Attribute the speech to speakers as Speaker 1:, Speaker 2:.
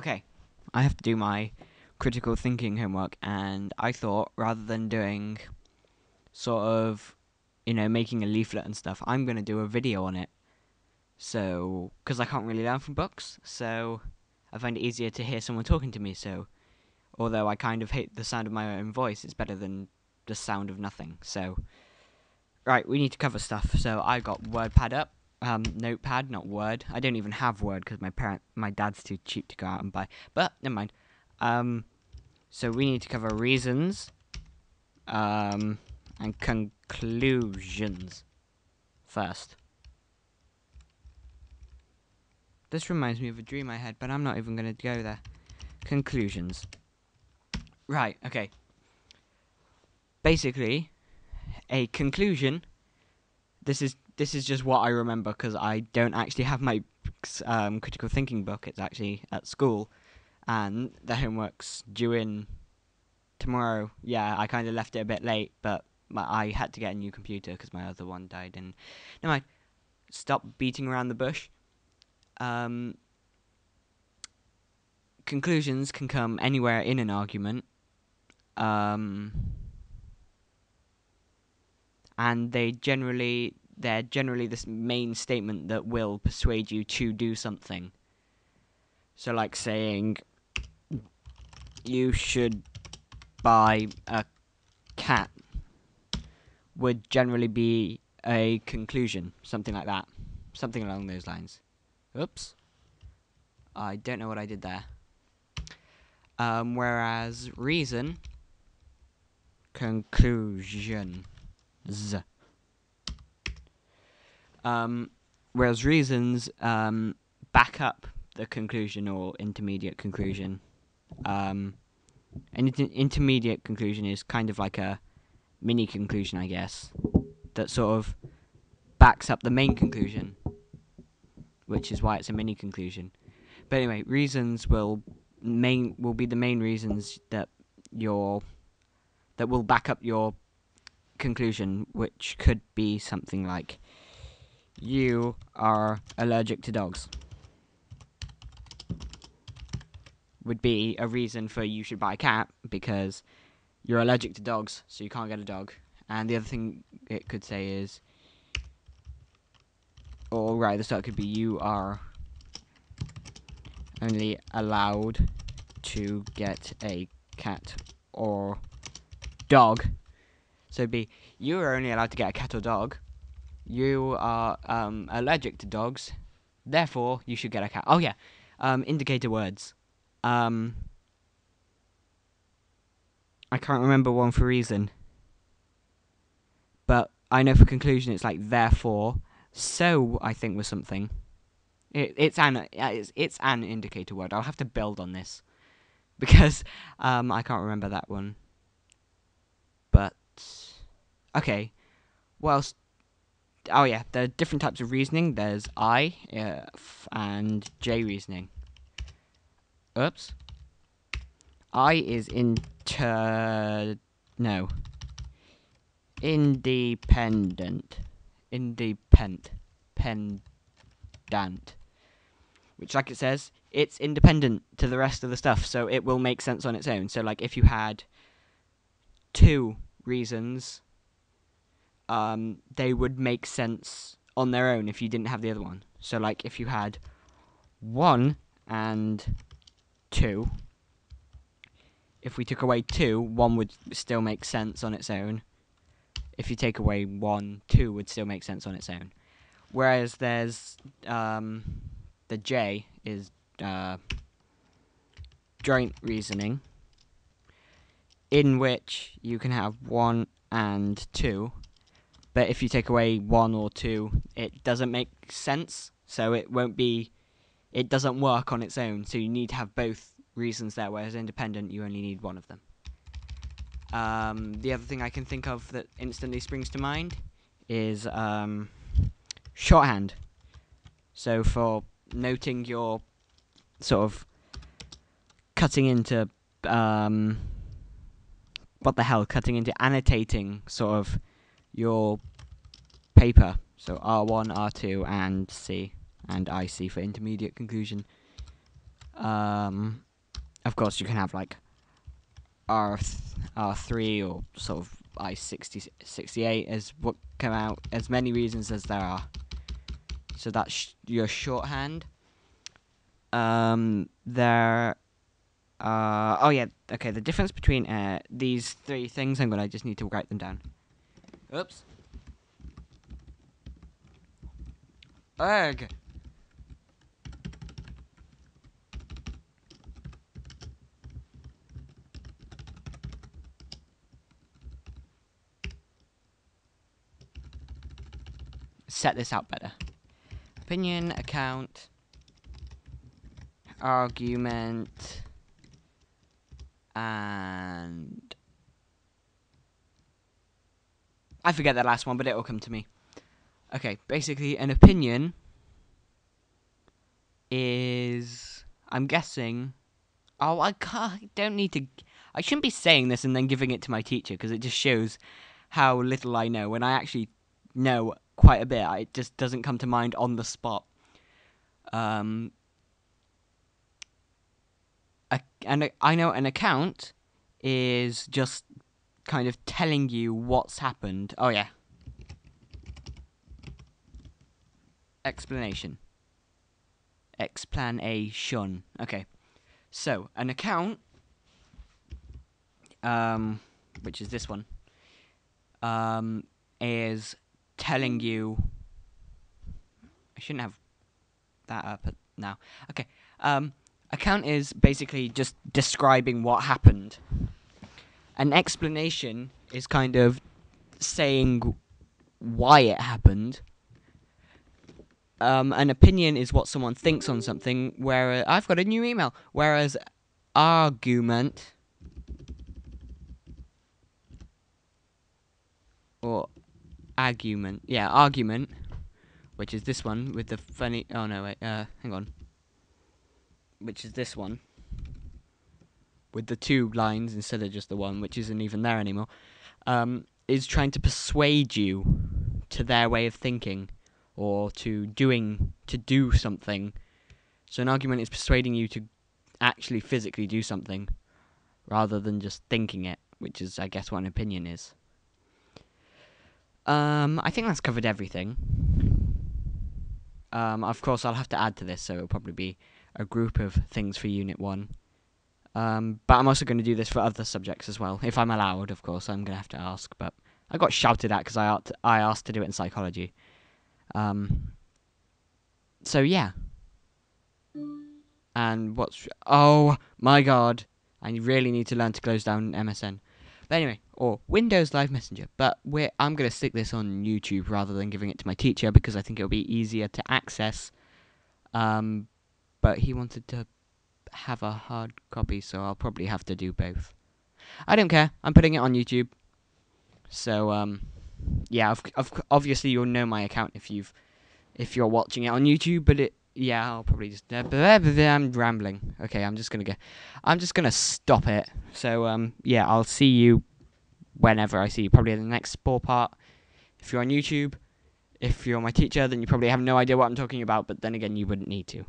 Speaker 1: Okay, I have to do my critical thinking homework, and I thought rather than doing sort of, making a leaflet and stuff, I'm going to do a video on it. So, because I can't really learn from books, so I find it easier to hear someone talking to me. So, although I kind of hate the sound of my own voice, it's better than the sound of nothing. So, right, we need to cover stuff. So, I got WordPad up. Notepad, not Word. I don't even have Word because my dad's too cheap to go out and buy. But never mind. So we need to cover reasons, and conclusions first. This reminds me of a dream I had, but I'm not even going to go there. Conclusions. Right. Okay. Basically, a conclusion. This is just what I remember because I don't actually have my critical thinking book. It's actually at school, and the homework's due in tomorrow. Yeah, I kind of left it a bit late, but I had to get a new computer because my other one died. And never mind. Stop beating around the bush. Conclusions can come anywhere in an argument. And they're generally this main statement that will persuade you to do something. So, like saying, you should buy a cat would generally be a conclusion, something like that, something along those lines. Oops, I don't know what I did there. Whereas reason, conclusions. Whereas reasons back up the conclusion or intermediate conclusion. An intermediate conclusion is kind of like a mini conclusion, I guess, that sort of backs up the main conclusion, which is why it's a mini conclusion. But anyway, reasons will be the main reasons that will back up your conclusion, which could be something like, you are allergic to dogs. Would be a reason for you should buy a cat because you're allergic to dogs, so you can't get a dog. And the other thing it could say is, or right at the start could be, you are only allowed to get a cat or dog. So it'd be, you are only allowed to get a cat or dog. You are allergic to dogs, therefore you should get a cat. Oh yeah, indicator words. I can't remember one for reason, but I know for conclusion it's like therefore. So I think was something. It's an indicator word. I'll have to build on this because I can't remember that one. But okay, what else? Oh yeah, there are different types of reasoning. There's I and J reasoning. Oops. I is independent. Pendant. Which, like it says, it's independent to the rest of the stuff, so it will make sense on its own. So, like, if you had two reasons, they would make sense on their own if you didn't have the other one. So, like, if you had 1 and 2, if we took away 2, 1 would still make sense on its own. If you take away 1, 2 would still make sense on its own. Whereas there's the J is joint reasoning, in which you can have 1 and 2, but if you take away 1 or 2, it doesn't make sense, so it doesn't work on its own, so you need to have both reasons there, whereas independent, you only need one of them. The other thing I can think of that instantly springs to mind is shorthand. So for noting your sort of cutting into annotating sort of your paper. So R1, R2, and C, and IC for intermediate conclusion. Of course, you can have like R3 or sort of I-68 as what come out, as many reasons as there are. So that's your shorthand. There. Oh yeah. Okay. The difference between these three things, I just need to write them down. Oops. Ugh. Set this out better. Opinion, account, argument, and I forget that last one, but it'll come to me. Okay, basically an opinion is, I'm guessing, oh, I don't need to, I shouldn't be saying this and then giving it to my teacher, because it just shows how little I know. When I actually know quite a bit, it just doesn't come to mind on the spot. And I know an account is just kind of telling you what's happened. Oh yeah. Explanation. Explanation. Okay. So, an account, which is this one, is telling you. I shouldn't have that up now. Okay. Account is basically just describing what happened. An explanation is kind of saying why it happened. An opinion is what someone thinks on something, where I've got a new email. Whereas argument or argument, argument, which is this one with the funny. Oh no, wait, hang on. Which is this one with the two lines instead of just the one, which isn't even there anymore. Is trying to persuade you to their way of thinking or to do something. So an argument is persuading you to actually physically do something rather than just thinking it, which is, I guess, what an opinion is. I think that's covered everything. Of course, I'll have to add to this, so it'll probably be a group of things for Unit 1. But I'm also going to do this for other subjects as well. If I'm allowed, of course, I'm going to have to ask. But I got shouted at because I asked to do it in psychology. So, yeah. And oh, my God. I really need to learn to close down MSN. But anyway, or Windows Live Messenger. But I'm going to stick this on YouTube rather than giving it to my teacher because I think it'll be easier to access. But he wanted to have a hard copy, so I'll probably have to do both. I don't care. I'm putting it on YouTube. So, yeah, obviously you'll know my account if you're watching it on YouTube, but I'll probably just I'm rambling. Okay, I'm just gonna stop it. So, yeah, I'll see you whenever I see you, probably in the next sport part. If you're on YouTube, if you're my teacher, then you probably have no idea what I'm talking about, but then again, you wouldn't need to.